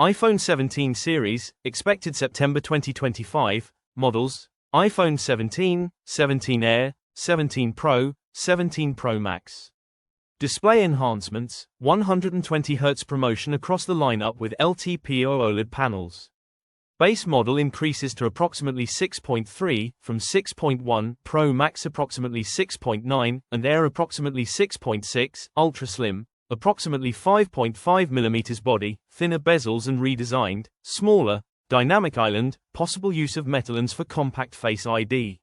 iPhone 17 series, expected September 2025, models, iPhone 17, 17 Air, 17 Pro, 17 Pro Max. Display enhancements, 120Hz promotion across the lineup with LTPO OLED panels. Base model increases to approximately 6.3, from 6.1, Pro Max approximately 6.9, and Air approximately 6.6, Ultra Slim, approximately 5.5mm body, thinner bezels and redesigned, smaller, dynamic island, possible use of metalens for compact Face ID.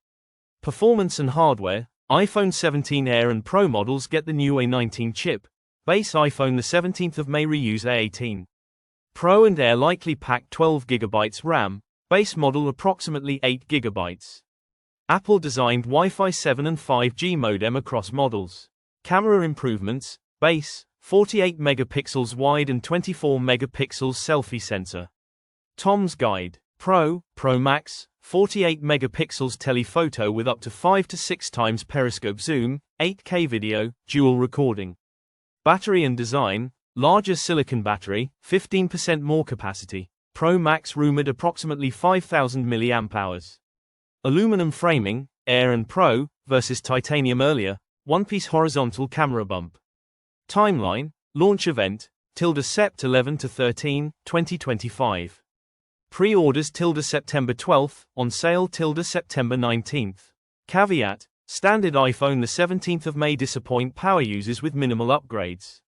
Performance and hardware, iPhone 17 Air and Pro models get the new A19 chip, base iPhone the 17th of May reuse A18. Pro and Air likely pack 12GB RAM, base model approximately 8GB. Apple designed Wi-Fi 7 and 5G modem across models. Camera improvements, base, 48 megapixels wide and 24 megapixels selfie sensor. Tom's Guide, Pro, Pro Max, 48 megapixels telephoto with up to 5 to 6 times periscope zoom, 8K video, dual recording. Battery and design, larger silicon battery, 15% more capacity. Pro Max rumored approximately 5000 mAh. Aluminum framing, Air and Pro, versus titanium earlier, one-piece horizontal camera bump. Timeline, launch event, ~Sept 11 to 13, 2025. Pre-orders ~September 12th, on sale ~September 19th. Caveat, standard iPhone the 17th of May disappoint power users with minimal upgrades.